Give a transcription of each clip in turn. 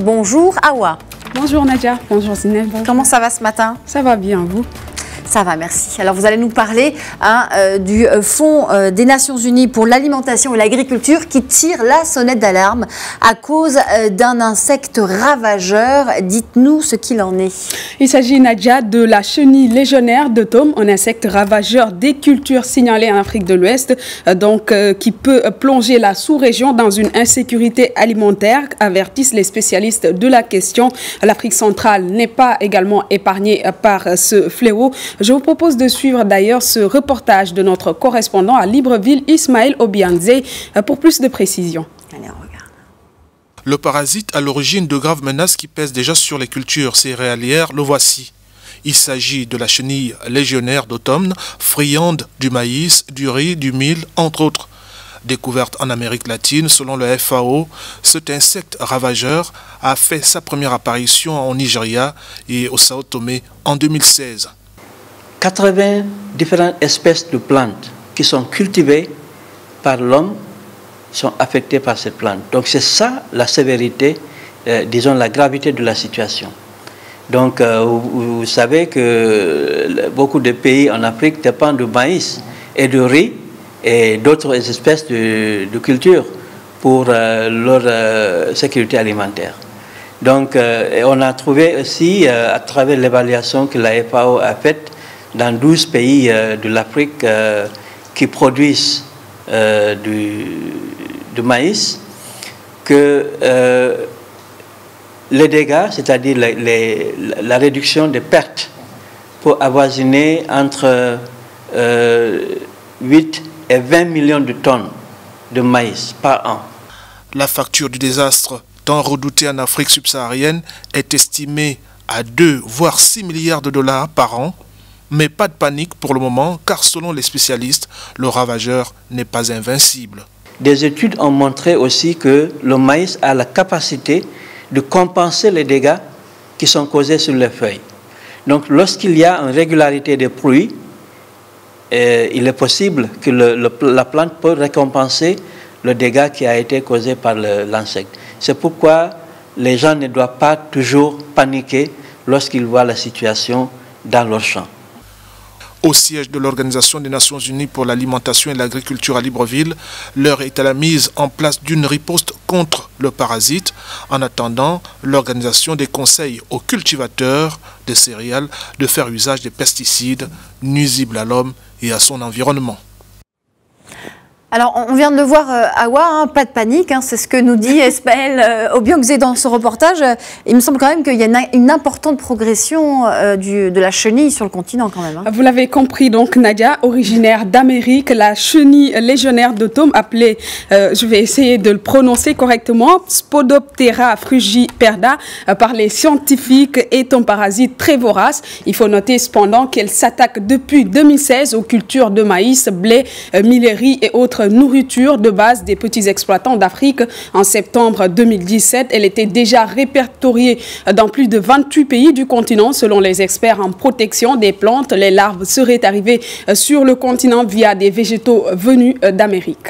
Bonjour Awa. Bonjour Nadia, bonjour Zineb. Comment ça va ce matin? Ça va bien, vous? Ça va, merci. Alors vous allez nous parler du Fonds des Nations Unies pour l'alimentation et l'agriculture qui tire la sonnette d'alarme à cause d'un insecte ravageur. Dites-nous ce qu'il en est. Il s'agit, Nadia, de la chenille légionnaire d'automne, un insecte ravageur des cultures signalées en Afrique de l'Ouest, qui peut plonger la sous-région dans une insécurité alimentaire, avertissent les spécialistes de la question. L'Afrique centrale n'est pas également épargnée par ce fléau. Je vous propose de suivre d'ailleurs ce reportage de notre correspondant à Libreville, Ismaël Obianze, pour plus de précisions. Allez, on regarde. Le parasite à l'origine de graves menaces qui pèsent déjà sur les cultures céréalières, le voici. Il s'agit de la chenille légionnaire d'automne, friande du maïs, du riz, du mil, entre autres. Découverte en Amérique latine, selon le FAO, cet insecte ravageur a fait sa première apparition au Nigeria et au Sao Tomé en 2016. 80 différentes espèces de plantes qui sont cultivées par l'homme sont affectées par cette plante. Donc c'est ça la sévérité, disons la gravité de la situation. Donc vous savez que beaucoup de pays en Afrique dépendent du maïs et du riz et d'autres espèces de culture pour leur sécurité alimentaire. Donc on a trouvé aussi à travers l'évaluation que la FAO a faite dans 12 pays de l'Afrique qui produisent du maïs, que les dégâts, c'est-à-dire la réduction des pertes, peut avoisiner entre 8 et 20 millions de tonnes de maïs par an. La facture du désastre, tant redoutée en Afrique subsaharienne, est estimée à 2 voire 6 milliards de dollars par an. Mais pas de panique pour le moment, car selon les spécialistes, le ravageur n'est pas invincible. Des études ont montré aussi que le maïs a la capacité de compenser les dégâts qui sont causés sur les feuilles. Donc lorsqu'il y a une régularité des pluies, il est possible que la plante peut récompenser le dégât qui a été causé par l'insecte. C'est pourquoi les gens ne doivent pas toujours paniquer lorsqu'ils voient la situation dans leur champ. Au siège de l'Organisation des Nations Unies pour l'alimentation et l'agriculture à Libreville, l'heure est à la mise en place d'une riposte contre le parasite. En attendant, l'organisation des conseils aux cultivateurs de céréales de faire usage des pesticides nuisibles à l'homme et à son environnement. Alors, on vient de le voir, Awa, pas de panique, c'est ce que nous dit Ismaël Obianze dans ce reportage. Il me semble quand même qu'il y a une importante progression de la chenille sur le continent quand même. Vous l'avez compris donc, Nadia, originaire d'Amérique, la chenille légionnaire d'automne appelée, je vais essayer de le prononcer correctement, Spodoptera frugiperda par les scientifiques, est un parasite très vorace. Il faut noter cependant qu'elle s'attaque depuis 2016 aux cultures de maïs, blé, milleries et autres nourriture de base des petits exploitants d'Afrique. En septembre 2017, elle était déjà répertoriée dans plus de 28 pays du continent. Selon les experts en protection des plantes, les larves seraient arrivées sur le continent via des végétaux venus d'Amérique.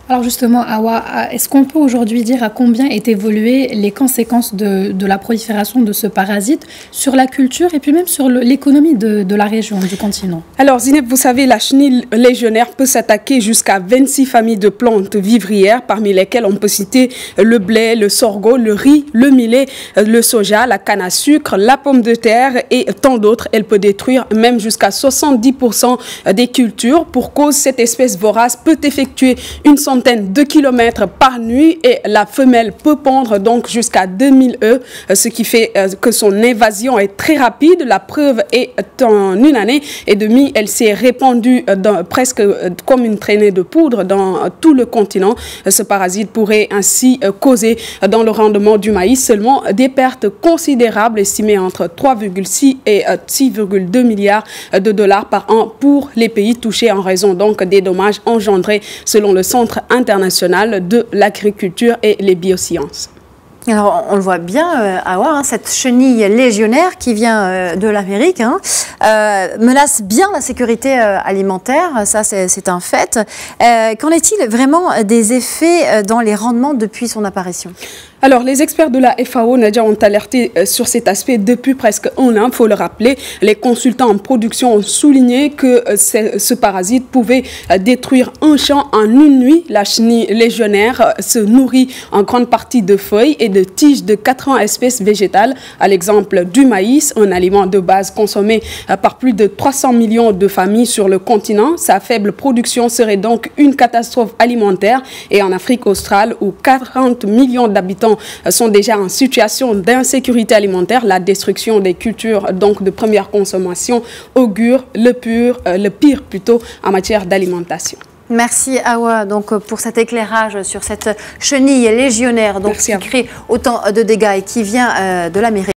Alors justement, Awa, est-ce qu'on peut aujourd'hui dire à combien est évolué les conséquences de la prolifération de ce parasite sur la culture et puis même sur l'économie de la région, du continent? Alors Zineb, vous savez, la chenille légionnaire peut s'attaquer jusqu'à 26 familles de plantes vivrières, parmi lesquelles on peut citer le blé, le sorgho, le riz, le millet, le soja, la canne à sucre, la pomme de terre et tant d'autres. Elle peut détruire même jusqu'à 70% des cultures. Pour cause, cette espèce vorace peut effectuer une centaine de kilomètres par nuit et la femelle peut pondre donc jusqu'à 2000 œufs, ce qui fait que son évasion est très rapide. La preuve est en une année et demie, elle s'est répandue presque comme une traînée de poudre dans tout le continent. Ce parasite pourrait ainsi causer dans le rendement du maïs seulement des pertes considérables estimées entre 3,6 et 6,2 milliards de dollars par an pour les pays touchés en raison donc des dommages engendrés selon le Centre international de l'agriculture et les biosciences. Alors, on le voit bien, Awa, cette chenille légionnaire qui vient de l'Amérique menace bien la sécurité alimentaire, ça c'est un fait. Qu'en est-il vraiment des effets dans les rendements depuis son apparition ? Alors, les experts de la FAO, Nadia, ont alerté sur cet aspect depuis presque un an, il faut le rappeler. Les consultants en production ont souligné que ce parasite pouvait détruire un champ en une nuit. La chenille légionnaire se nourrit en grande partie de feuilles et de tiges de 80 espèces végétales, à l'exemple du maïs, un aliment de base consommé par plus de 300 millions de familles sur le continent. Sa faible production serait donc une catastrophe alimentaire. Et en Afrique australe, où 40 millions d'habitants sont déjà en situation d'insécurité alimentaire, la destruction des cultures donc de première consommation augure le pire en matière d'alimentation. Merci Awa donc pour cet éclairage sur cette chenille légionnaire donc, qui crée autant de dégâts et qui vient de l'Amérique.